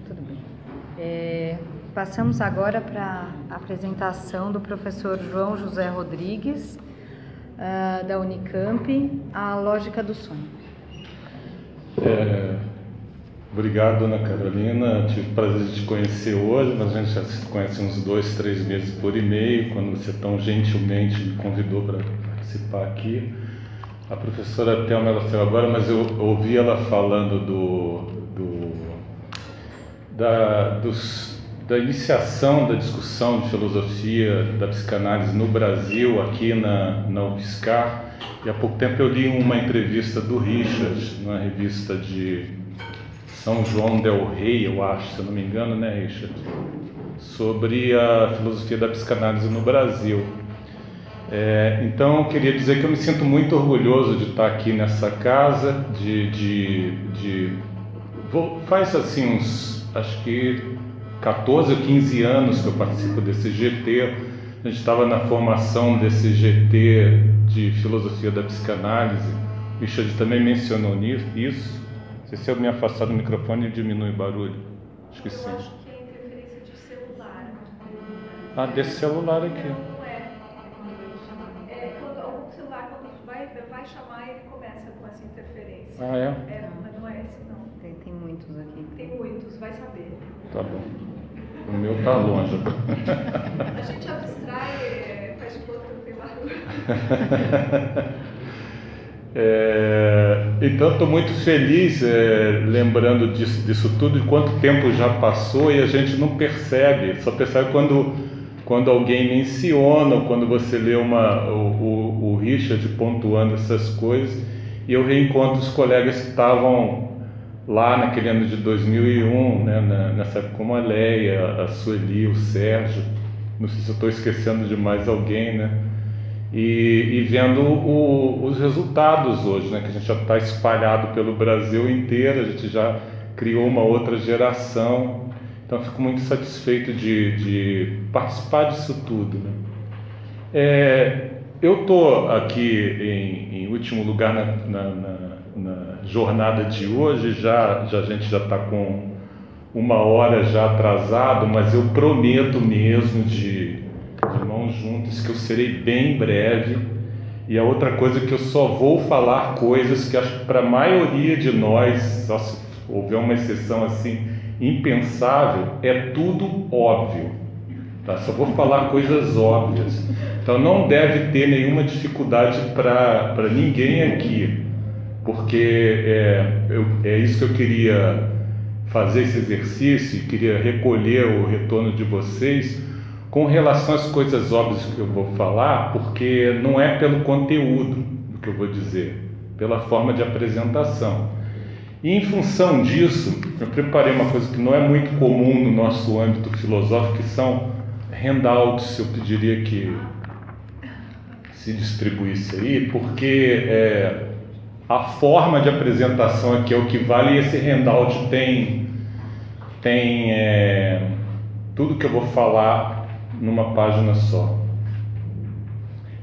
Tudo bem. Passamos agora para a apresentação do professor João José Rodrigues, da Unicamp, A Lógica do Sonho. Obrigado, Ana Carolina. Tive o prazer de te conhecer hoje, mas a gente já se conhece uns 2, 3 meses por e-mail, quando você tão gentilmente me convidou para participar aqui. A professora Thelma, ela saiu agora, mas eu ouvi ela falando da iniciação da discussão de filosofia da psicanálise no Brasil, aqui na UFSCar, e há pouco tempo eu li uma entrevista do Richard, na revista de São João del Rei, eu acho, se eu não me engano, né, Richard? Sobre a filosofia da psicanálise no Brasil. Então, eu queria dizer que eu me sinto muito orgulhoso de estar aqui nessa casa, faz assim uns, acho que 14 ou 15 anos que eu participo desse GT. A gente estava na formação desse GT de filosofia da psicanálise. O Richard também mencionou isso. Não sei se eu me afastar do microfone e diminui o barulho. Acho que sim. Eu acho que é interferência de celular. Desse celular aqui. Não é. Quando algum celular, quando vai chamar, ele começa com essa interferência. Mas não é esse, não. Tem muitos aqui. Tem muitos, vai saber. Tá bom. O meu tá longe. A gente abstrai, faz de conta que não tem barulho. Então, estou muito feliz, lembrando disso tudo, de quanto tempo já passou e a gente não percebe, só percebe quando alguém menciona, ou quando você lê o Richard pontuando essas coisas, e eu reencontro os colegas que estavam lá naquele ano de 2001, né, nessa época, como a Leia, a Sueli, o Sérgio, não sei se eu estou esquecendo de mais alguém, né? E vendo os resultados hoje, né, que a gente já está espalhado pelo Brasil inteiro, a gente já criou uma outra geração, então eu fico muito satisfeito de participar disso tudo, né? Eu estou aqui em último lugar na jornada de hoje, a gente já está com 1 hora já atrasado, mas eu prometo mesmo de mãos juntas que eu serei bem breve. E a outra coisa é que eu só vou falar coisas que acho que para a maioria de nós, só se houver uma exceção assim impensável, é tudo óbvio, tá? Só vou falar coisas óbvias, então não deve ter nenhuma dificuldade para ninguém aqui, porque é isso que eu queria fazer, esse exercício, e queria recolher o retorno de vocês com relação às coisas óbvias que eu vou falar, porque não é pelo conteúdo do que eu vou dizer, pela forma de apresentação. E em função disso, eu preparei uma coisa que não é muito comum no nosso âmbito filosófico, que são handouts. Eu pediria que se distribuísse aí, porque a forma de apresentação aqui é o que vale, e esse handout tem tudo que eu vou falar numa página só.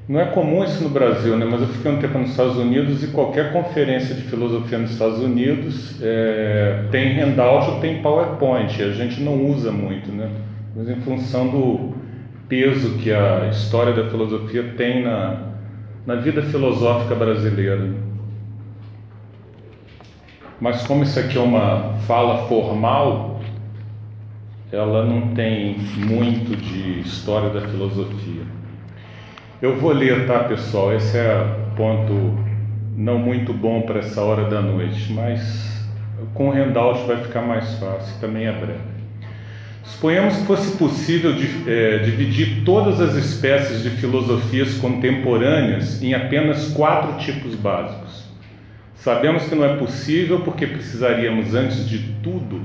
Não é comum isso no Brasil, né? Mas eu fiquei um tempo nos Estados Unidos, e qualquer conferência de filosofia nos Estados Unidos tem handout ou tem PowerPoint. A gente não usa muito, né? Mas em função do peso que a história da filosofia tem na vida filosófica brasileira. Mas como isso aqui é uma fala formal, ela não tem muito de história da filosofia. Eu vou ler, tá, pessoal? Esse é ponto não muito bom para essa hora da noite, mas com o handout vai ficar mais fácil, também é breve. Suponhamos que fosse possível dividir todas as espécies de filosofias contemporâneas em apenas 4 tipos básicos. Sabemos que não é possível porque precisaríamos, antes de tudo,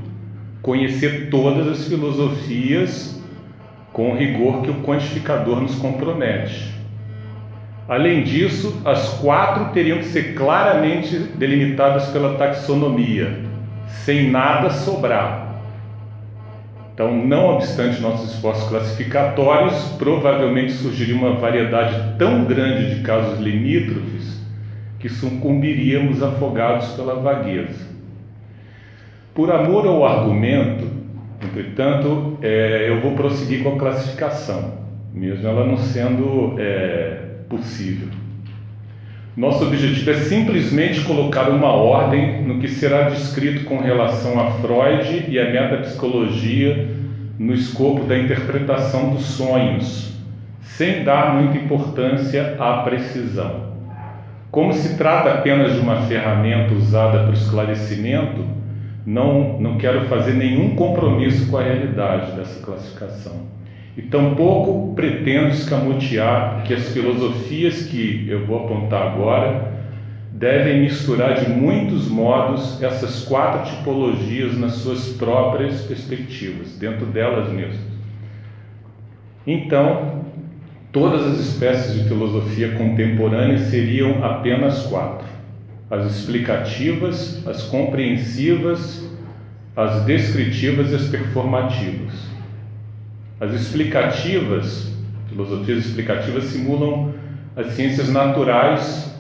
conhecer todas as filosofias com o rigor que o quantificador nos compromete. Além disso, as 4 teriam que ser claramente delimitadas pela taxonomia, sem nada sobrar. Então, não obstante nossos esforços classificatórios, provavelmente surgiria uma variedade tão grande de casos limítrofes que sucumbiríamos afogados pela vagueza. Por amor ao argumento, entretanto, eu vou prosseguir com a classificação, mesmo ela não sendo possível. Nosso objetivo é simplesmente colocar uma ordem no que será descrito com relação a Freud e a metapsicologia no escopo da interpretação dos sonhos, sem dar muita importância à precisão. Como se trata apenas de uma ferramenta usada para o esclarecimento, não quero fazer nenhum compromisso com a realidade dessa classificação. E tampouco pretendo escamotear que as filosofias que eu vou apontar agora devem misturar de muitos modos essas 4 tipologias nas suas próprias perspectivas, dentro delas mesmas. Então, todas as espécies de filosofia contemporânea seriam apenas 4: as explicativas, as compreensivas, as descritivas e as performativas. As explicativas, filosofias explicativas, simulam as ciências naturais,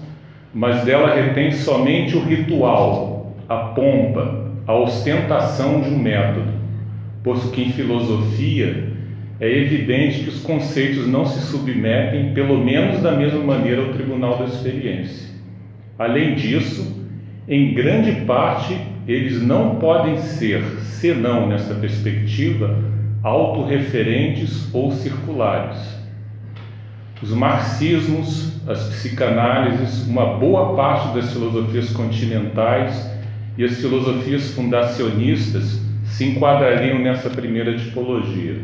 mas dela retém somente o ritual, a pompa, a ostentação de um método, posto que em filosofia é evidente que os conceitos não se submetem, pelo menos da mesma maneira, ao tribunal da experiência. Além disso, em grande parte, eles não podem ser, senão nessa perspectiva, autorreferentes ou circulares. Os marxismos, as psicanálises, uma boa parte das filosofias continentais e as filosofias fundacionistas se enquadrariam nessa primeira tipologia.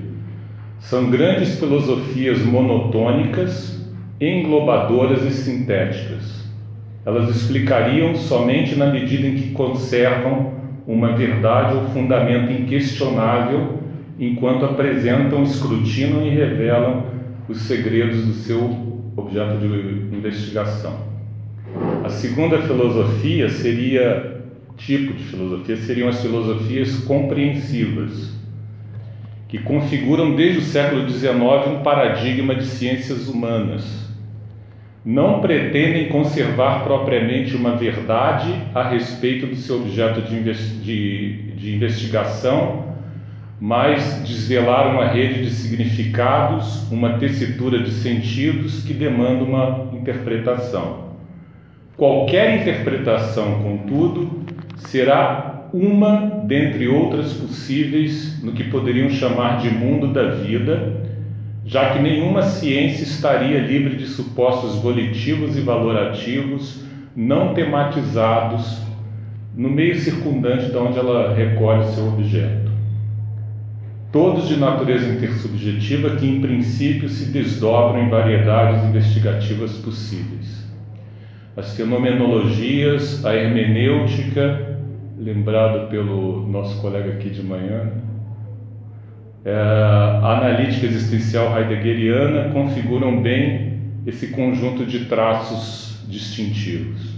São grandes filosofias monotônicas, englobadoras e sintéticas. Elas explicariam somente na medida em que conservam uma verdade ou fundamento inquestionável, enquanto apresentam, escrutinam e revelam os segredos do seu objeto de investigação. A segunda filosofia seriam as filosofias compreensivas, que configuram desde o século XIX um paradigma de ciências humanas. Não pretendem conservar propriamente uma verdade a respeito do seu objeto de investigação, mas desvelar uma rede de significados, uma tessitura de sentidos que demanda uma interpretação. Qualquer interpretação, contudo, será uma dentre outras possíveis no que poderiam chamar de mundo da vida, já que nenhuma ciência estaria livre de supostos volitivos e valorativos não tematizados no meio circundante de onde ela recolhe seu objeto. Todos de natureza intersubjetiva que, em princípio, se desdobram em variedades investigativas possíveis. As fenomenologias, a hermenêutica, lembrado pelo nosso colega aqui de manhã, a analítica existencial heideggeriana configuram bem esse conjunto de traços distintivos.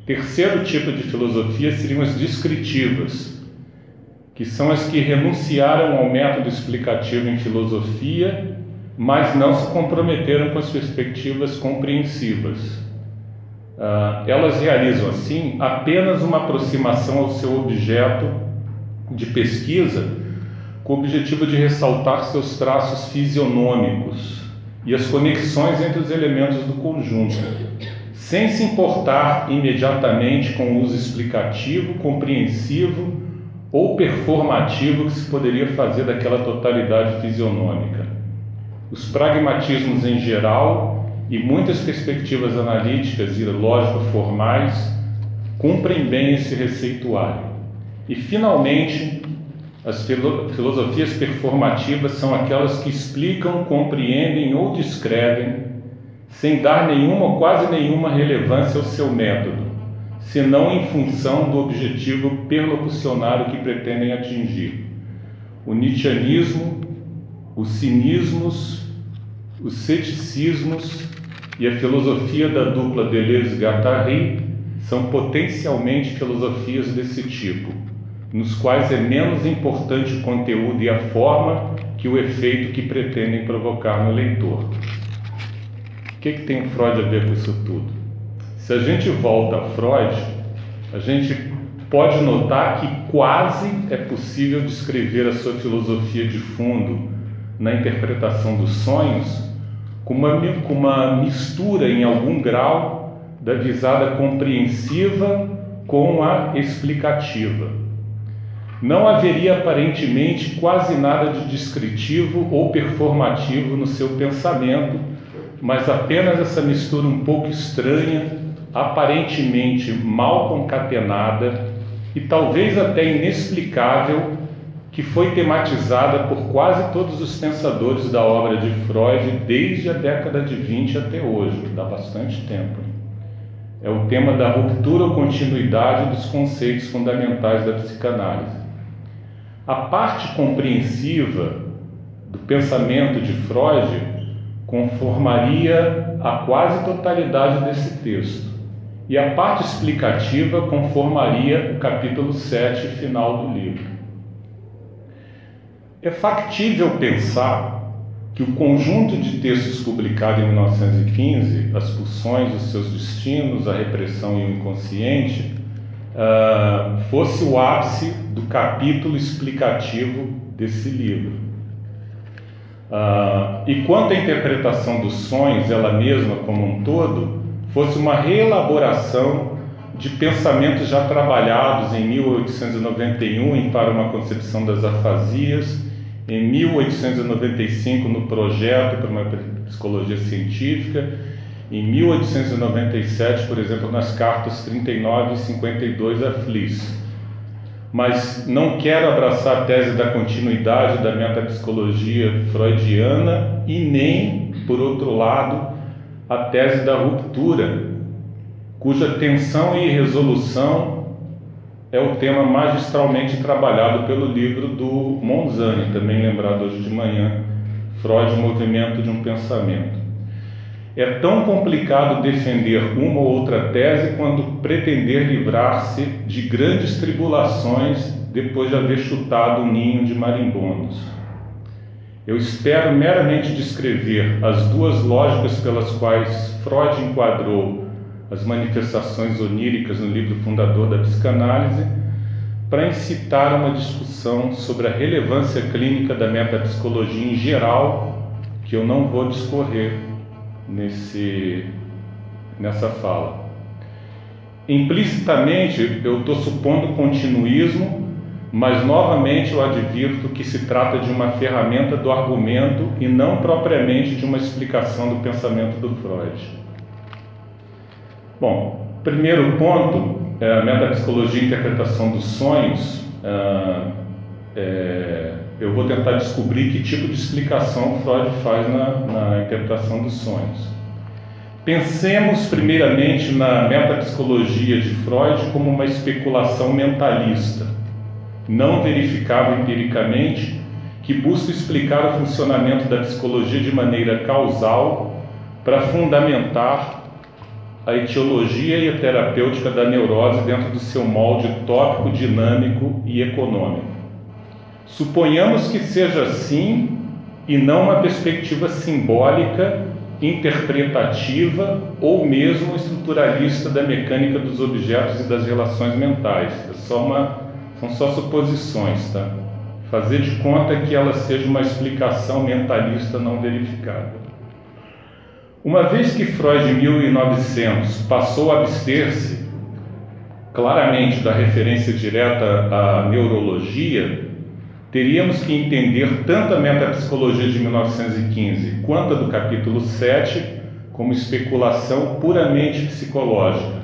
Terceiro tipo de filosofia seriam as descritivas, que são as que renunciaram ao método explicativo em filosofia, mas não se comprometeram com as perspectivas compreensivas. Elas realizam, assim, apenas uma aproximação ao seu objeto de pesquisa, com o objetivo de ressaltar seus traços fisionômicos e as conexões entre os elementos do conjunto, sem se importar imediatamente com o uso explicativo, compreensivo ou performativo que se poderia fazer daquela totalidade fisionômica. Os pragmatismos em geral e muitas perspectivas analíticas e lógico-formais cumprem bem esse receituário. E, finalmente, as filosofias performativas são aquelas que explicam, compreendem ou descrevem, sem dar nenhuma ou quase nenhuma relevância ao seu método, senão em função do objetivo perlocucionário que pretendem atingir. O nietzscheanismo, os cinismos, os ceticismos e a filosofia da dupla Deleuze-Guattari são potencialmente filosofias desse tipo, nos quais é menos importante o conteúdo e a forma que o efeito que pretendem provocar no leitor. O que tem o Freud a ver com isso tudo? Se a gente volta a Freud, a gente pode notar que quase é possível descrever a sua filosofia de fundo na interpretação dos sonhos com uma mistura em algum grau da visada compreensiva com a explicativa. Não haveria aparentemente quase nada de descritivo ou performativo no seu pensamento, mas apenas essa mistura um pouco estranha, aparentemente mal concatenada e talvez até inexplicável, que foi tematizada por quase todos os pensadores da obra de Freud desde a década de 20 até hoje, dá bastante tempo. É o tema da ruptura ou continuidade dos conceitos fundamentais da psicanálise. A parte compreensiva do pensamento de Freud conformaria a quase totalidade desse texto, e a parte explicativa conformaria o capítulo 7 final do livro. É factível pensar que o conjunto de textos publicado em 1915, As Pulsões, Os Seus Destinos, A Repressão e o Inconsciente, fosse o ápice do capítulo explicativo desse livro. E quanto à interpretação dos sonhos, ela mesma como um todo, fosse uma reelaboração de pensamentos já trabalhados em 1891 em Para uma Concepção das Afasias, em 1895 no Projeto para uma Psicologia Científica, em 1897, por exemplo, nas cartas 39 e 52 a Fliss. Mas não quero abraçar a tese da continuidade da metapsicologia freudiana e nem, por outro lado, a tese da ruptura, cuja tensão e resolução é o tema magistralmente trabalhado pelo livro do Monzani, também lembrado hoje de manhã, Freud, Movimento de um Pensamento. É tão complicado defender uma ou outra tese quando pretender livrar-se de grandes tribulações depois de haver chutado o ninho de marimbondos. Eu espero meramente descrever as duas lógicas pelas quais Freud enquadrou as manifestações oníricas no livro fundador da psicanálise, para incitar uma discussão sobre a relevância clínica da metapsicologia em geral, que eu não vou discorrer nessa fala. Implicitamente, eu estou supondo continuismo, mas novamente eu advirto que se trata de uma ferramenta do argumento e não propriamente de uma explicação do pensamento do Freud. Bom, primeiro ponto, a metapsicologia e interpretação dos sonhos. Eu vou tentar descobrir que tipo de explicação Freud faz na interpretação dos sonhos. Pensemos primeiramente na metapsicologia de Freud como uma especulação mentalista, não verificável empiricamente, que busca explicar o funcionamento da psicologia de maneira causal para fundamentar a etiologia e a terapêutica da neurose dentro do seu molde tópico, dinâmico e econômico. Suponhamos que seja assim e não uma perspectiva simbólica, interpretativa ou mesmo estruturalista da mecânica dos objetos e das relações mentais. São só suposições, tá? Fazer de conta que ela seja uma explicação mentalista não verificada. Uma vez que Freud, em 1900, passou a abster-se claramente da referência direta à neurologia, teríamos que entender tanto a metapsicologia de 1915 quanto a do capítulo 7 como especulação puramente psicológica,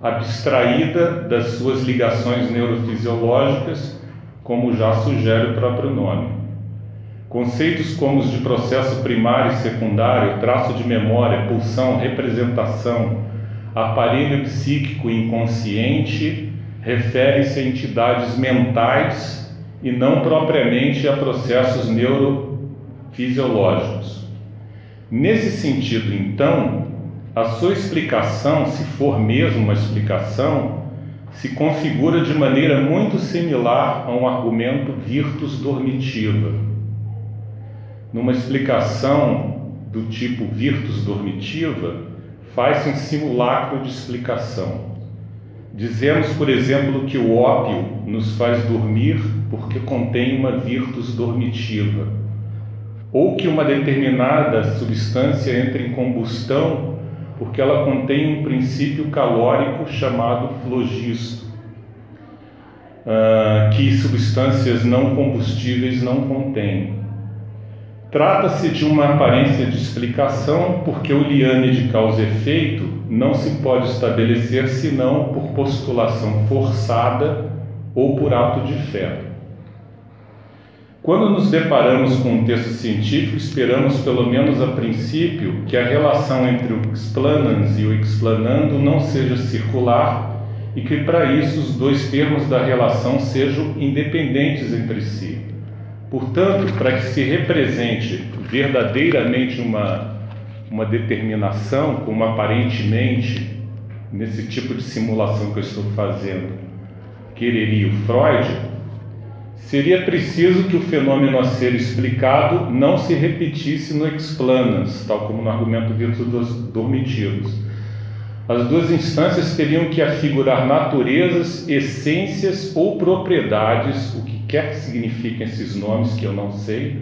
abstraída das suas ligações neurofisiológicas, como já sugere o próprio nome. Conceitos como os de processo primário e secundário, traço de memória, pulsão, representação, aparelho psíquico e inconsciente referem-se a entidades mentais e não propriamente a processos neurofisiológicos. Nesse sentido, então, a sua explicação, se for mesmo uma explicação, se configura de maneira muito similar a um argumento virtus dormitiva. Numa explicação do tipo virtus dormitiva, faz-se um simulacro de explicação. Dizemos, por exemplo, que o ópio nos faz dormir porque contém uma virtus dormitiva, ou que uma determinada substância entra em combustão porque ela contém um princípio calórico chamado flogisto, que substâncias não combustíveis não contêm. Trata-se de uma aparência de explicação, porque o liame de causa e efeito não se pode estabelecer senão por postulação forçada ou por ato de fé. Quando nos deparamos com um texto científico, esperamos, pelo menos a princípio, que a relação entre o explanans e o explanando não seja circular e que, para isso, os dois termos da relação sejam independentes entre si. Portanto, para que se represente verdadeiramente uma determinação, como aparentemente, nesse tipo de simulação que eu estou fazendo, quereria o Freud, seria preciso que o fenômeno a ser explicado não se repetisse no explanans, tal como no argumento virtus dormitivos. As duas instâncias teriam que afigurar naturezas, essências ou propriedades, o que quer que signifiquem esses nomes, que eu não sei,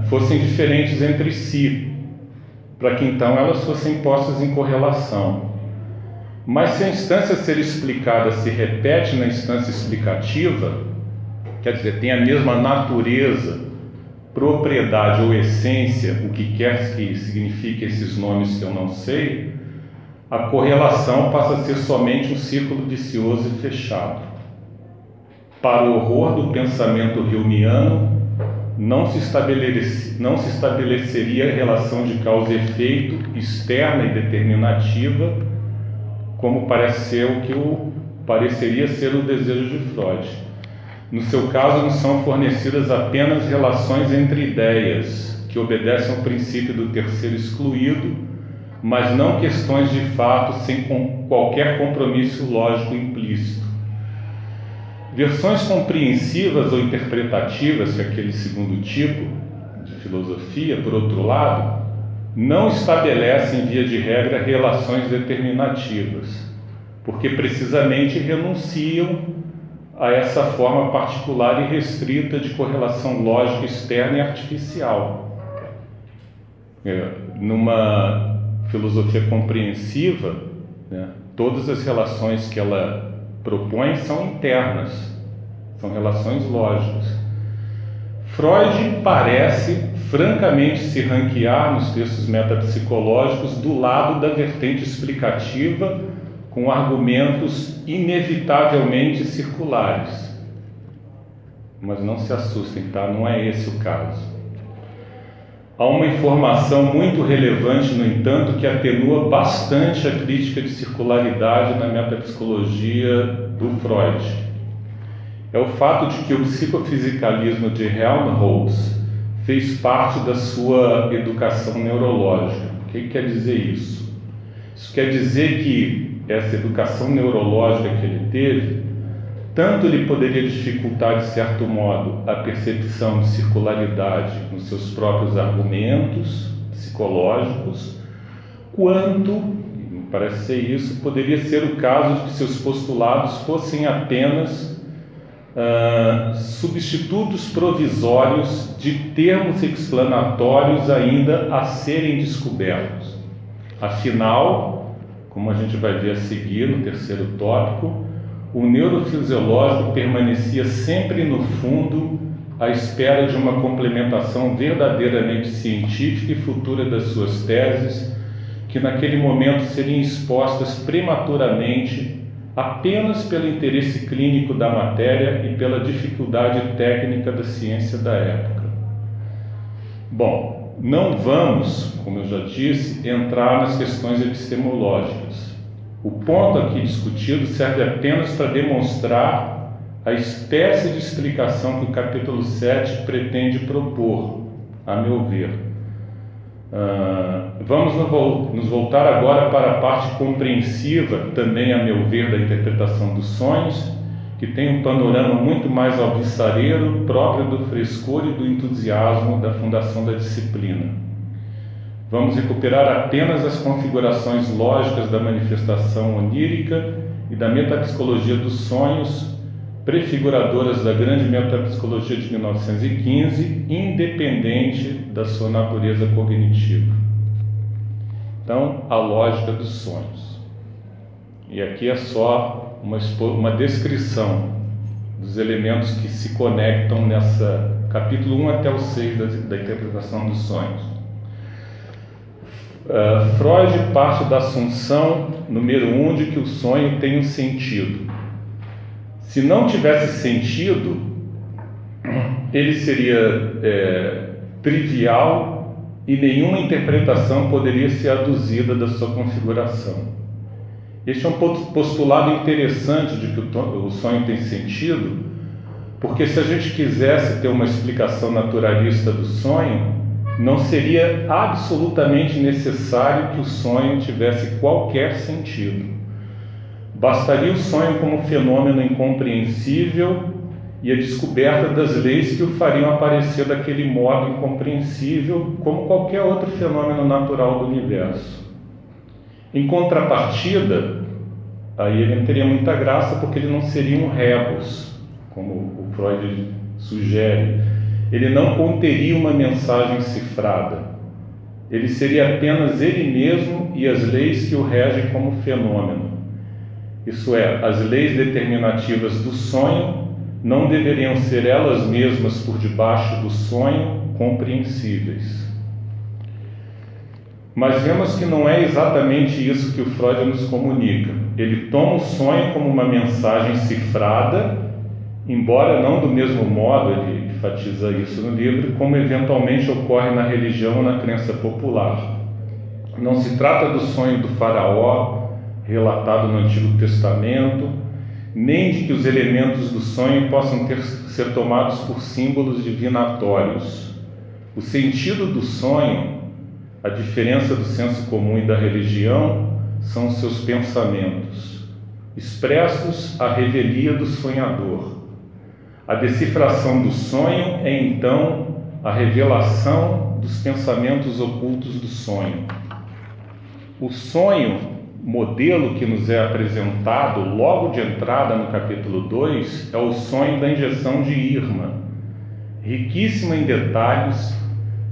fossem diferentes entre si, para que então elas fossem postas em correlação. Mas se a instância a ser explicada se repete na instância explicativa, quer dizer, tem a mesma natureza, propriedade ou essência, o que quer que signifiquem esses nomes que eu não sei, a correlação passa a ser somente um círculo vicioso e fechado. Para o horror do pensamento humeano, não se estabeleceria relação de causa e efeito externa e determinativa, como pareceria ser o desejo de Freud. No seu caso, nos são fornecidas apenas relações entre ideias, que obedecem ao princípio do terceiro excluído, mas não questões de fato sem qualquer compromisso lógico implícito. Versões compreensivas ou interpretativas, que é aquele segundo tipo de filosofia, por outro lado, não estabelecem, via de regra, relações determinativas, porque precisamente renunciam a essa forma particular e restrita de correlação lógica externa e artificial. Numa filosofia compreensiva, todas as relações que ela propõe são internas, são relações lógicas. Freud parece francamente se ranquear nos textos metapsicológicos do lado da vertente explicativa, com argumentos inevitavelmente circulares. Mas não se assustem, tá? Não é esse o caso. Há uma informação muito relevante, no entanto, que atenua bastante a crítica de circularidade na metapsicologia do Freud. É o fato de que o psicofisicalismo de Helmholtz fez parte da sua educação neurológica. O que quer dizer isso? Isso quer dizer que essa educação neurológica que ele teve, tanto lhe poderia dificultar, de certo modo, a percepção de circularidade nos seus próprios argumentos psicológicos, quanto, me parece ser isso, poderia ser o caso de que seus postulados fossem apenas substitutos provisórios de termos explanatórios ainda a serem descobertos. Afinal, como a gente vai ver a seguir no terceiro tópico, o neurofisiológico permanecia sempre no fundo à espera de uma complementação verdadeiramente científica e futura das suas teses, que naquele momento seriam expostas prematuramente apenas pelo interesse clínico da matéria e pela dificuldade técnica da ciência da época. Bom, não vamos, como eu já disse, entrar nas questões epistemológicas. O ponto aqui discutido serve apenas para demonstrar a espécie de explicação que o capítulo 7 pretende propor, a meu ver. Vamos nos voltar agora para a parte compreensiva, também a meu ver, da interpretação dos sonhos, que tem um panorama muito mais alvissareiro, próprio do frescor e do entusiasmo da fundação da disciplina. Vamos recuperar apenas as configurações lógicas da manifestação onírica e da metapsicologia dos sonhos, prefiguradoras da grande metapsicologia de 1915, independente da sua natureza cognitiva. Então, a lógica dos sonhos. E aqui é só uma descrição dos elementos que se conectam nessa capítulo 1 até o 6 da interpretação dos sonhos. Freud parte da assunção, número 1, de que o sonho tem um sentido. Se não tivesse sentido, ele seria trivial e nenhuma interpretação poderia ser aduzida da sua configuração. Este é um postulado interessante de que o sonho tem sentido, porque se a gente quisesse ter uma explicação naturalista do sonho, não seria absolutamente necessário que o sonho tivesse qualquer sentido. Bastaria o sonho como fenômeno incompreensível e a descoberta das leis que o fariam aparecer daquele modo incompreensível, como qualquer outro fenômeno natural do universo. Em contrapartida, aí ele não teria muita graça, porque ele não seria um rebus, como o Freud sugere. Ele não conteria uma mensagem cifrada. Ele seria apenas ele mesmo e as leis que o regem como fenômeno. Isso é, as leis determinativas do sonho não deveriam ser elas mesmas por debaixo do sonho compreensíveis. Mas vemos que não é exatamente isso que o Freud nos comunica. Ele toma o sonho como uma mensagem cifrada, embora não do mesmo modo, ele enfatiza isso no livro, como eventualmente ocorre na religião ou na crença popular. Não se trata do sonho do faraó, relatado no Antigo Testamento, nem de que os elementos do sonho possam ser tomados por símbolos divinatórios. O sentido do sonho, a diferença do senso comum e da religião, são os seus pensamentos, expressos à revelia do sonhador. A decifração do sonho é, então, a revelação dos pensamentos ocultos do sonho. O sonho, modelo que nos é apresentado logo de entrada no capítulo 2, é o sonho da injeção de Irma, riquíssimo em detalhes,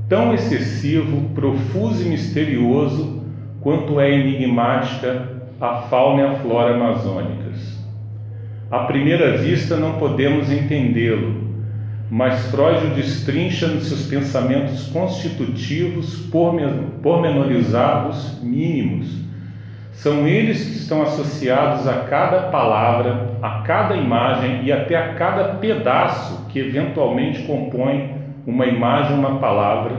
tão excessivo, profuso e misterioso quanto é enigmática a fauna e a flora amazônicas. À primeira vista não podemos entendê-lo, mas Freud o destrincha nos seus pensamentos constitutivos, pormenorizados, mínimos. São eles que estão associados a cada palavra, a cada imagem e até a cada pedaço que eventualmente compõe uma imagem, uma palavra,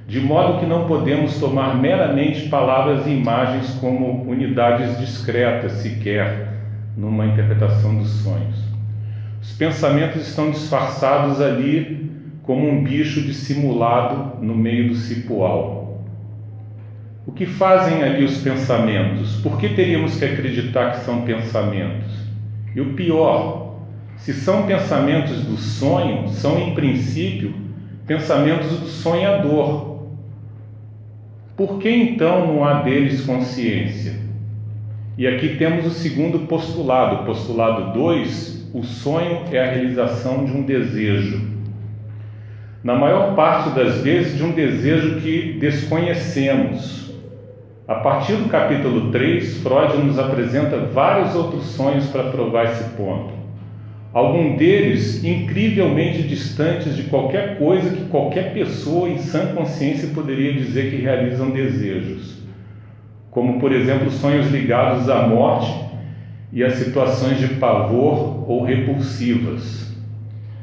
de modo que não podemos tomar meramente palavras e imagens como unidades discretas sequer numa interpretação dos sonhos. Os pensamentos estão disfarçados ali como um bicho dissimulado no meio do cipoal. O que fazem ali os pensamentos? Por que teríamos que acreditar que são pensamentos? E o pior, se são pensamentos do sonho, são em princípio pensamentos do sonhador. Por que então não há deles consciência? E aqui temos o segundo postulado, o postulado 2, o sonho é a realização de um desejo. Na maior parte das vezes, de um desejo que desconhecemos. A partir do capítulo 3, Freud nos apresenta vários outros sonhos para provar esse ponto. Alguns deles incrivelmente distantes de qualquer coisa que qualquer pessoa em sã consciência poderia dizer que realizam desejos, como, por exemplo, sonhos ligados à morte e a situações de pavor ou repulsivas.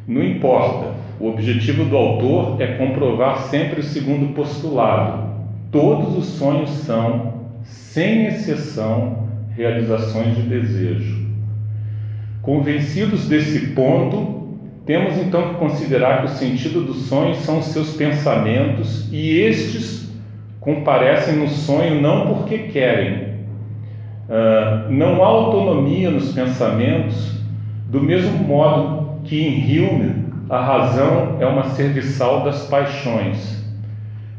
Não importa, o objetivo do autor é comprovar sempre o segundo postulado: todos os sonhos são, sem exceção, realizações de desejo. Convencidos desse ponto, temos então que considerar que o sentido dos sonhos são os seus pensamentos, e estes comparecem no sonho não porque querem. Não há autonomia nos pensamentos, do mesmo modo que em Hume a razão é uma serviçal das paixões.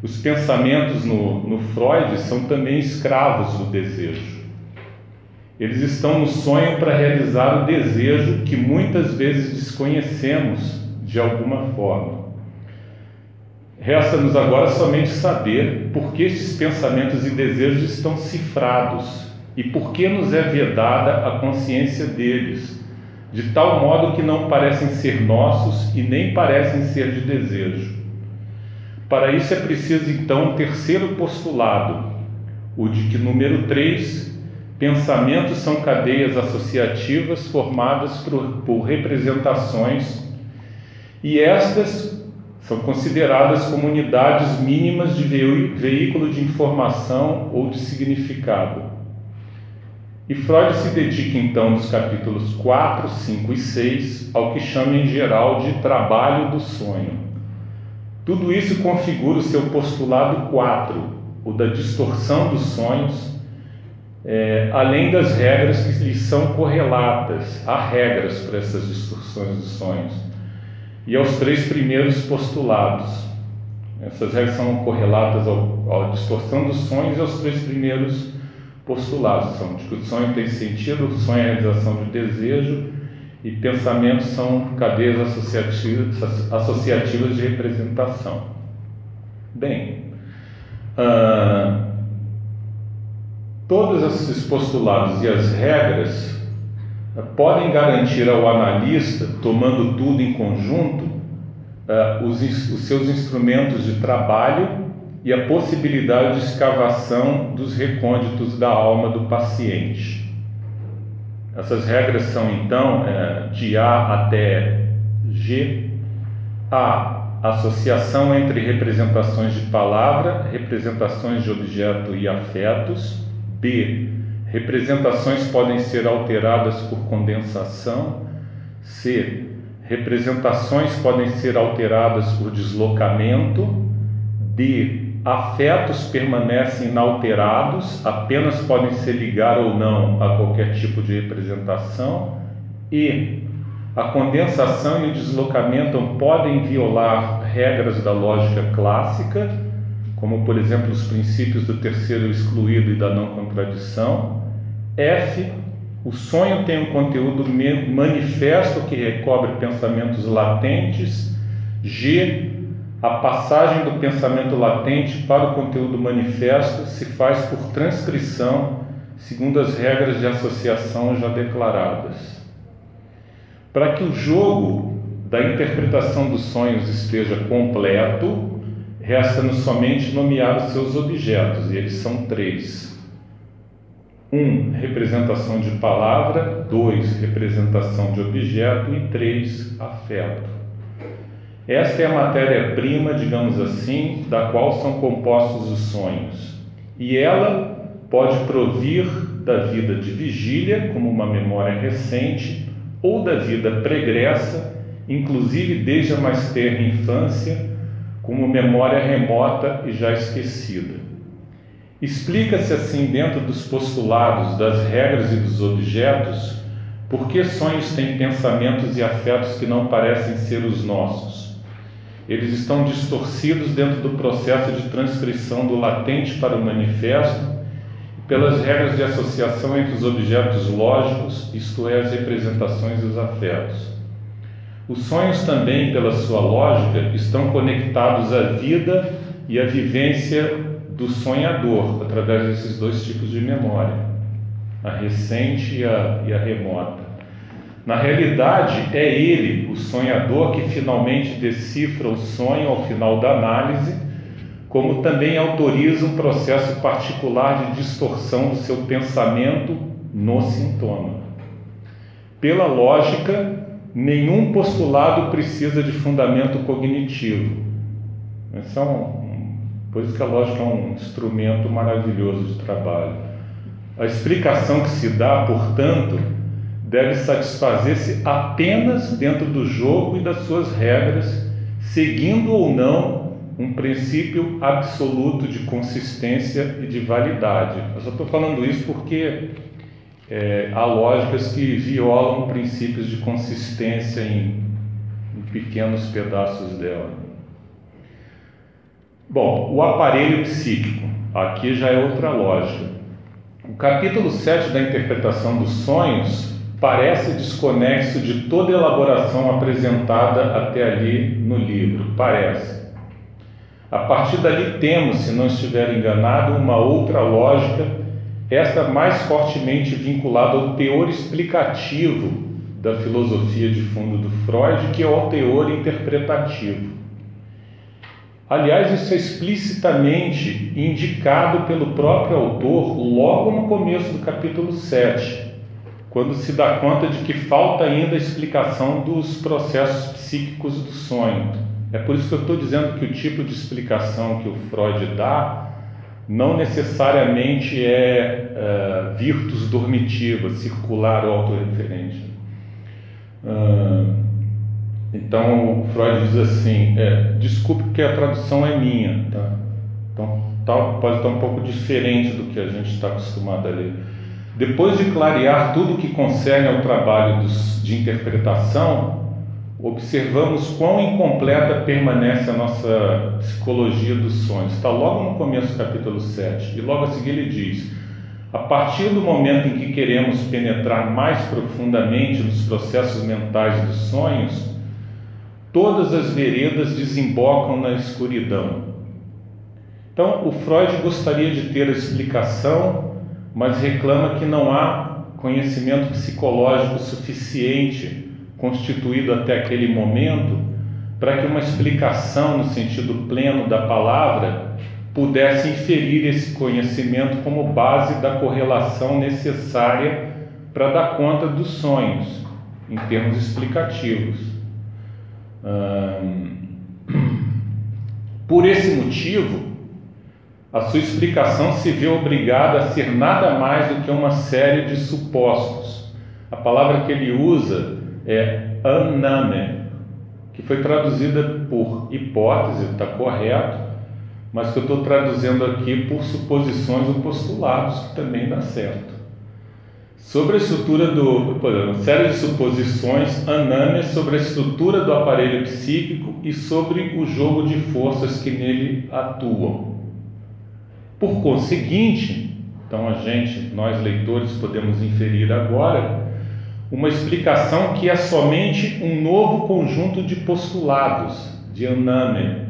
Os pensamentos no Freud são também escravos do desejo. Eles estão no sonho para realizar o desejo que muitas vezes desconhecemos de alguma forma. Resta-nos agora somente saber por que estes pensamentos e desejos estão cifrados e por que nos é vedada a consciência deles, de tal modo que não parecem ser nossos e nem parecem ser de desejo. Para isso é preciso então um terceiro postulado, o de que, número 3, pensamentos são cadeias associativas formadas por representações, e estas são consideradas como unidades mínimas de veículo de informação ou de significado. E Freud se dedica então nos capítulos 4, 5 e 6 ao que chama em geral de trabalho do sonho. Tudo isso configura o seu postulado 4, o da distorção dos sonhos, além das regras que lhes são correlatas. Há regras para essas distorções dos sonhos. E aos 3 primeiros postulados. Essas regras são correlatas à distorção dos sonhos e aos 3 primeiros postulados. São de que o sonho tem sentido, o sonho é a realização de desejo, e pensamentos são cadeias associativas de representação. Bem, todos esses postulados e as regras podem garantir ao analista, tomando tudo em conjunto, os seus instrumentos de trabalho e a possibilidade de escavação dos recônditos da alma do paciente. Essas regras são então de A até G. A, associação entre representações de palavra, representações de objeto e afetos. B, representações podem ser alteradas por condensação. C, representações podem ser alteradas por deslocamento. D, afetos permanecem inalterados, apenas podem se ligar ou não a qualquer tipo de representação. E, a condensação e o deslocamento podem violar regras da lógica clássica, como, por exemplo, os princípios do terceiro excluído e da não contradição. F, o sonho tem um conteúdo manifesto que recobre pensamentos latentes. G, a passagem do pensamento latente para o conteúdo manifesto se faz por transcrição, segundo as regras de associação já declaradas. Para que o jogo da interpretação dos sonhos esteja completo, resta-nos somente nomear os seus objetos, e eles são 3. 1, representação de palavra. 2, representação de objeto. E 3, afeto. Esta é a matéria-prima, digamos assim, da qual são compostos os sonhos. E ela pode provir da vida de vigília, como uma memória recente, ou da vida pregressa, inclusive desde a mais tenra infância, como memória remota e já esquecida. Explica-se assim, dentro dos postulados das regras e dos objetos, por que sonhos têm pensamentos e afetos que não parecem ser os nossos. Eles estão distorcidos dentro do processo de transcrição do latente para o manifesto, pelas regras de associação entre os objetos lógicos, isto é, as representações e os afetos. Os sonhos também, pela sua lógica, estão conectados à vida e à vivência do sonhador, através desses 2 tipos de memória, a recente e a remota. Na realidade, é ele, o sonhador, que finalmente decifra o sonho ao final da análise, como também autoriza um processo particular de distorção do seu pensamento no sintoma. Pela lógica, nenhum postulado precisa de fundamento cognitivo. Por isso que a lógica é um instrumento maravilhoso de trabalho. A explicação que se dá, portanto, deve satisfazer-se apenas dentro do jogo e das suas regras, seguindo ou não um princípio absoluto de consistência e de validade. Eu só estou falando isso porque há lógicas que violam princípios de consistência em pequenos pedaços dela. Bom, o aparelho psíquico, aqui já é outra lógica. O capítulo 7 da interpretação dos sonhos parece desconexo de toda a elaboração apresentada até ali no livro, parece. A partir dali temos, se não estiver enganado, uma outra lógica, esta mais fortemente vinculada ao teor explicativo da filosofia de fundo do Freud, que é o teor interpretativo. Aliás, isso é explicitamente indicado pelo próprio autor logo no começo do capítulo 7, quando se dá conta de que falta ainda a explicação dos processos psíquicos do sonho. É por isso que eu estou dizendo que o tipo de explicação que o Freud dá não necessariamente é virtus dormitiva, circular ou autorreferente. Então o Freud diz assim, desculpe que a tradução é minha, tá? Então pode estar um pouco diferente do que a gente está acostumado a ler. Depois de clarear tudo o que concerne ao trabalho de interpretação, observamos quão incompleta permanece a nossa psicologia dos sonhos. Está logo no começo do capítulo 7, e logo a seguir ele diz: a partir do momento em que queremos penetrar mais profundamente nos processos mentais dos sonhos, todas as veredas desembocam na escuridão. Então, o Freud gostaria de ter a explicação, mas reclama que não há conhecimento psicológico suficiente constituído até aquele momento para que uma explicação no sentido pleno da palavra pudesse inferir esse conhecimento como base da correlação necessária para dar conta dos sonhos, em termos explicativos. Por esse motivo, a sua explicação se vê obrigada a ser nada mais do que uma série de supostos. A palavra que ele usa é annahme, que foi traduzida por hipótese, está correto, mas que eu estou traduzindo aqui por suposições ou postulados, que também dá certo. Sobre a estrutura uma série de suposições, annahme, sobre a estrutura do aparelho psíquico e sobre o jogo de forças que nele atuam. Por conseguinte, então nós leitores podemos inferir agora uma explicação que é somente um novo conjunto de postulados, de annahme.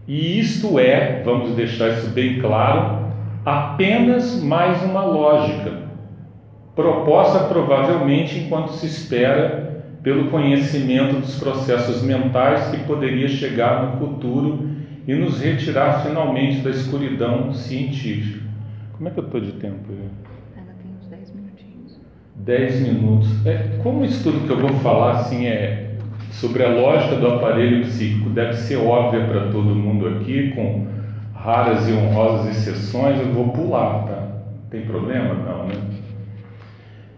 E isto é, vamos deixar isso bem claro, apenas mais uma lógica, proposta provavelmente enquanto se espera pelo conhecimento dos processos mentais que poderia chegar no futuro e nos retirar finalmente da escuridão científica. Como é que eu estou de tempo? Ainda tem uns 10 minutinhos. 10 minutos. Como isso tudo que eu vou falar assim sobre a lógica do aparelho psíquico deve ser óbvia para todo mundo aqui, com raras e honrosas exceções, eu vou pular, tá? Tem problema? Não, né?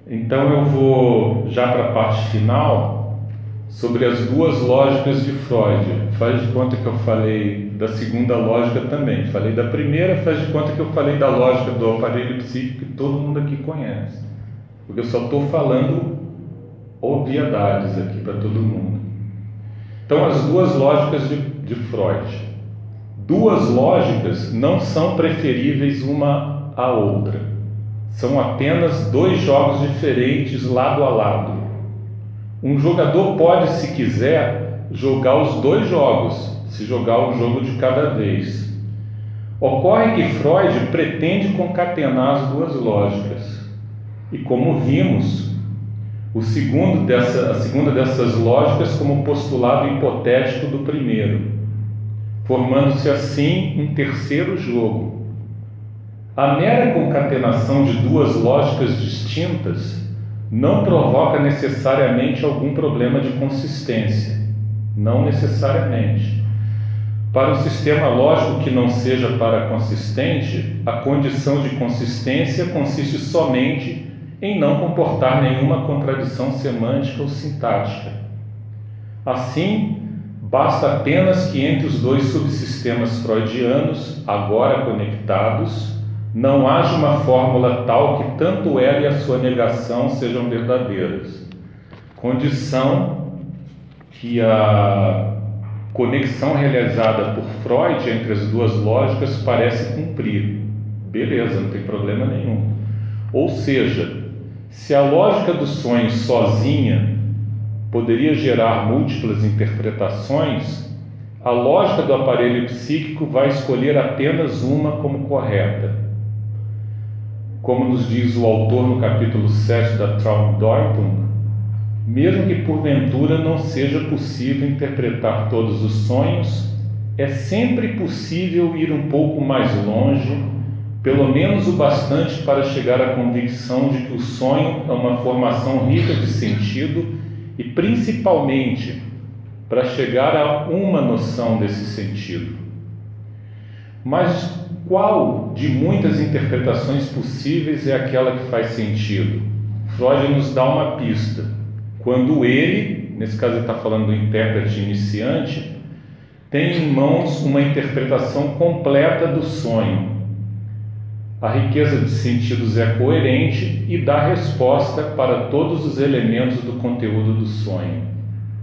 Então eu vou já para a parte final sobre as duas lógicas de Freud. Faz de conta que eu falei da segunda lógica também. Falei da primeira, faz de conta que eu falei da lógica do aparelho psíquico que todo mundo aqui conhece. Porque eu só estou falando obviedades aqui para todo mundo. Então, as duas lógicas de Freud. Duas lógicas não são preferíveis uma à outra. São apenas dois jogos diferentes lado a lado. Um jogador pode, se quiser, jogar os dois jogos, se jogar um jogo de cada vez. Ocorre que Freud pretende concatenar as duas lógicas. E como vimos, a segunda dessas lógicas como postulado hipotético do primeiro, formando-se assim um terceiro jogo. A mera concatenação de duas lógicas distintas não provoca necessariamente algum problema de consistência. Não necessariamente. Para um sistema lógico que não seja paraconsistente, a condição de consistência consiste somente em não comportar nenhuma contradição semântica ou sintática. Assim, basta apenas que entre os dois subsistemas freudianos, agora conectados, não haja uma fórmula tal que tanto ela e a sua negação sejam verdadeiras. Condição que a conexão realizada por Freud entre as duas lógicas parece cumprir. Beleza, não tem problema nenhum. Ou seja, se a lógica dos sonhos sozinha poderia gerar múltiplas interpretações, a lógica do aparelho psíquico vai escolher apenas uma como correta. Como nos diz o autor no capítulo 7 da Traumdeutung, mesmo que porventura não seja possível interpretar todos os sonhos, é sempre possível ir um pouco mais longe, pelo menos o bastante para chegar à convicção de que o sonho é uma formação rica de sentido e, principalmente, para chegar a uma noção desse sentido. Mas qual de muitas interpretações possíveis é aquela que faz sentido? Freud nos dá uma pista. Quando ele, nesse caso ele está falando do intérprete iniciante, tem em mãos uma interpretação completa do sonho. A riqueza de sentidos é coerente e dá resposta para todos os elementos do conteúdo do sonho.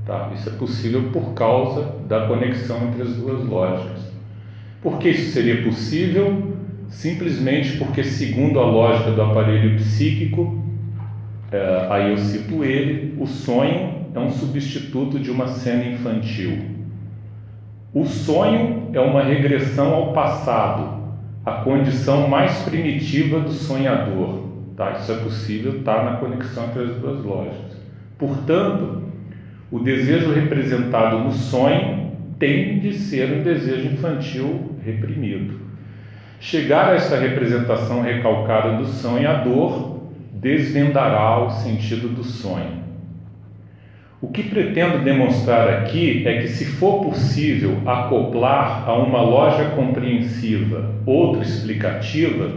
Tá? Isso é possível por causa da conexão entre as duas lógicas. Por que isso seria possível? Simplesmente porque, segundo a lógica do aparelho psíquico, aí eu cito ele, o sonho é um substituto de uma cena infantil. O sonho é uma regressão ao passado, a condição mais primitiva do sonhador. Tá? Isso é possível, está na conexão entre as duas lógicas. Portanto, o desejo representado no sonho tem de ser um desejo infantil reprimido. Chegar a essa representação recalcada do sonhador desvendará o sentido do sonho. O que pretendo demonstrar aqui é que, se for possível acoplar a uma lógica compreensiva outra explicativa,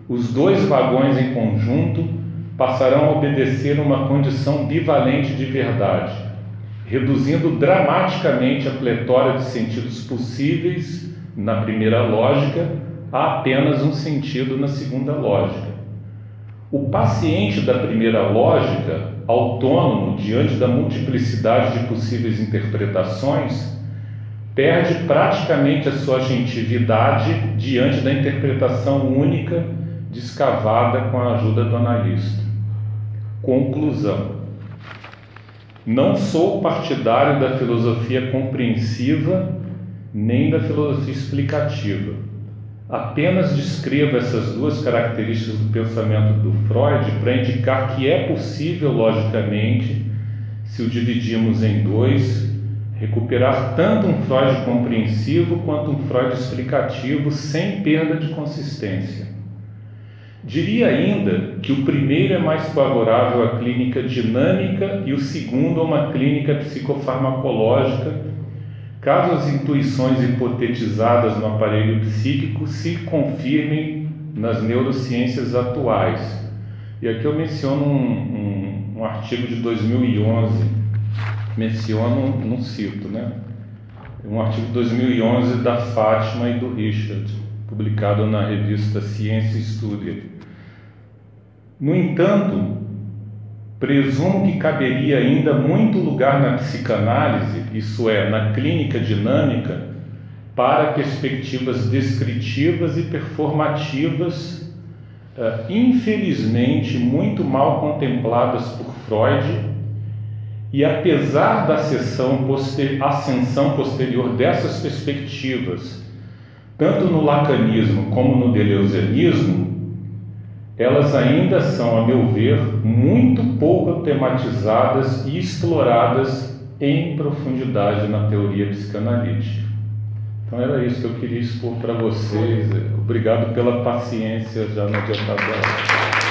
os dois vagões em conjunto passarão a obedecer uma condição bivalente de verdade, reduzindo dramaticamente a pletora de sentidos possíveis na primeira lógica a apenas um sentido na segunda lógica. O paciente da primeira lógica, autônomo diante da multiplicidade de possíveis interpretações, perde praticamente a sua agentividade diante da interpretação única descavada com a ajuda do analista. Conclusão: não sou partidário da filosofia compreensiva nem da filosofia explicativa. Apenas descrevo essas duas características do pensamento do Freud para indicar que é possível, logicamente, se o dividirmos em dois, recuperar tanto um Freud compreensivo quanto um Freud explicativo sem perda de consistência. Diria ainda que o primeiro é mais favorável à clínica dinâmica e o segundo a uma clínica psicofarmacológica, caso as intuições hipotetizadas no aparelho psíquico se confirmem nas neurociências atuais. E aqui eu menciono um artigo de 2011, menciono, não cito, né? Um artigo de 2011 da Fátima e do Richard, publicado na revista Ciência Studia. No entanto, presumo que caberia ainda muito lugar na psicanálise, isso é, na clínica dinâmica, para perspectivas descritivas e performativas, infelizmente muito mal contempladas por Freud, e apesar da ascensão posterior dessas perspectivas, tanto no lacanismo como no deleuzianismo, elas ainda são, a meu ver, muito pouco tematizadas e exploradas em profundidade na teoria psicanalítica. Então era isso que eu queria expor para vocês. Obrigado pela paciência já no adiantado da aula.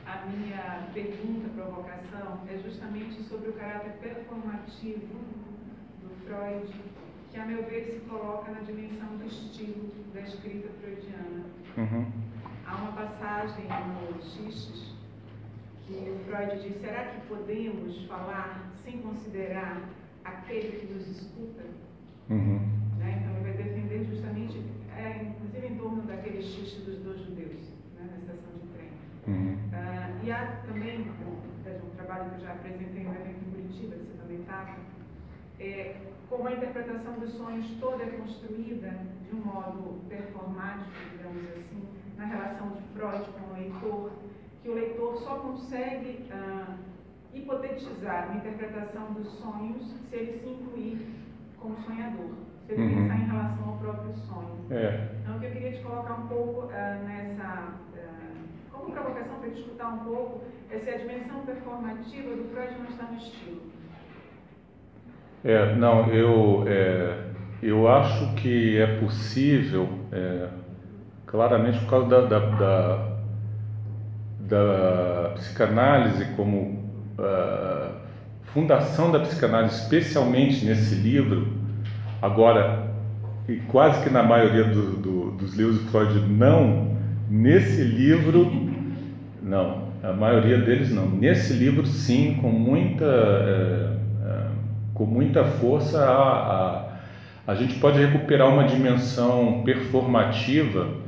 A minha pergunta, provocação, é justamente sobre o caráter performativo do Freud, que, a meu ver, se coloca na dimensão do estilo da escrita freudiana. Há uma passagem no Xixes que o Freud diz: será que podemos falar sem considerar aquele que nos escuta? Né? Então ele vai defender justamente, inclusive em torno daquele xixi dos dois judeus, né, na estação de trem. há também, é um trabalho que eu já apresentei no evento em Curitiba, que você também estava, como a interpretação dos sonhos toda é construída de um modo performático, digamos assim, na relação de Freud com o leitor, que o leitor só consegue hipotetizar uma interpretação dos sonhos se ele se incluir como sonhador, se ele pensar em relação ao próprio sonho. Então, eu queria te colocar um pouco como provocação para discutir um pouco se a dimensão performativa do Freud não está no estilo. Eu acho que é possível, claramente por causa da psicanálise como fundação da psicanálise, especialmente nesse livro, agora, e quase que na maioria dos livros de Freud não, nesse livro, não, a maioria deles não, nesse livro sim, com muita força, a gente pode recuperar uma dimensão performativa,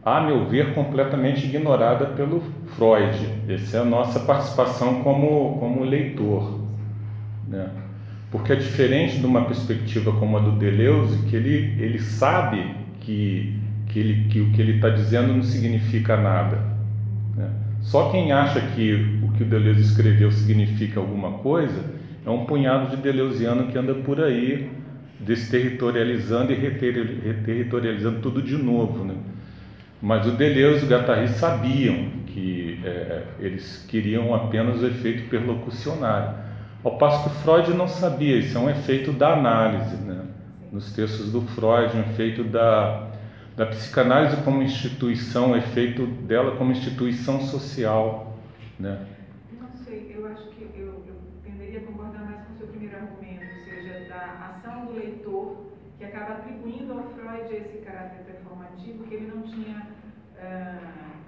a meu ver, completamente ignorada pelo Freud. Essa é a nossa participação como leitor, né? Porque é diferente de uma perspectiva como a do Deleuze, que ele sabe que o que ele está dizendo não significa nada, né? Só quem acha que o que o Deleuze escreveu significa alguma coisa é um punhado de deleuziano que anda por aí desterritorializando e reterritorializando tudo de novo, né? Mas o Deleuze e o Guattari sabiam que eles queriam apenas o efeito perlocucionário, ao passo que Freud não sabia. Isso é um efeito da análise, né? Nos textos do Freud, um efeito da psicanálise como instituição, um efeito dela como instituição social, né? Não sei, eu acho que eu tenderia a concordar mais com o seu primeiro argumento, ou seja, da ação do leitor, que acaba atribuindo ao Freud esse caráter performativo que ele não tinha...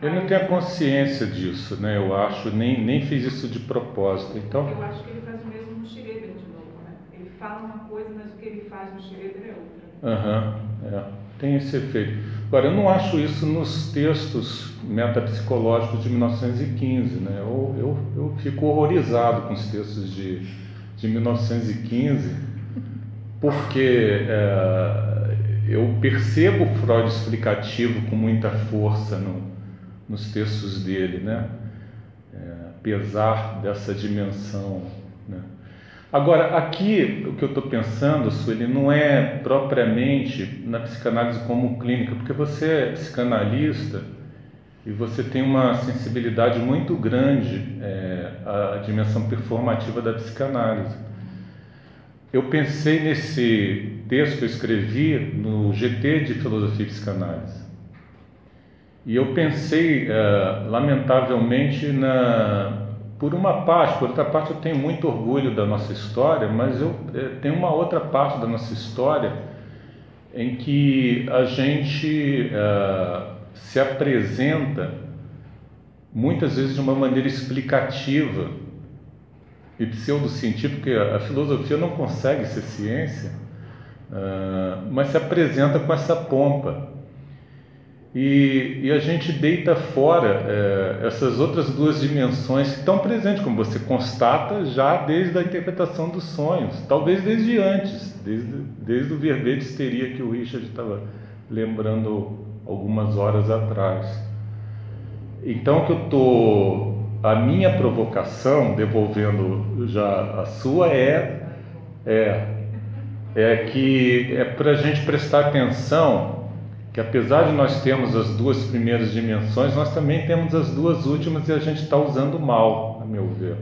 ele não tem a consciência disso, né? Eu acho, nem fez isso de propósito. Então, eu acho que ele faz o mesmo no Schroeder de novo, né? Ele fala uma coisa, mas o que ele faz no Schroeder é outra. Tem esse efeito. Agora, eu não acho isso nos textos metapsicológicos de 1915, né? Eu fico horrorizado com os textos de 1915, porque eu percebo o Freud explicativo com muita força nos textos dele, né? Apesar dessa dimensão, né? Agora, aqui, o que eu estou pensando, Sueli, não é propriamente na psicanálise como clínica, porque você é psicanalista e você tem uma sensibilidade muito grande à dimensão performativa da psicanálise. Eu pensei nesse texto que eu escrevi no GT de Filosofia e Psicanálise. E eu pensei, lamentavelmente, por uma parte, por outra parte eu tenho muito orgulho da nossa história, mas eu tenho uma outra parte da nossa história em que a gente se apresenta muitas vezes de uma maneira explicativa e pseudocientífica, porque a filosofia não consegue ser ciência, mas se apresenta com essa pompa. E a gente deita fora essas outras duas dimensões que estão presentes, como você constata, já desde a interpretação dos sonhos, talvez desde antes, desde o verbete histeria que o Richard estava lembrando algumas horas atrás. Então, a minha provocação, devolvendo já a sua, que é para a gente prestar atenção que, apesar de nós termos as duas primeiras dimensões, nós também temos as duas últimas e a gente está usando mal, a meu ver.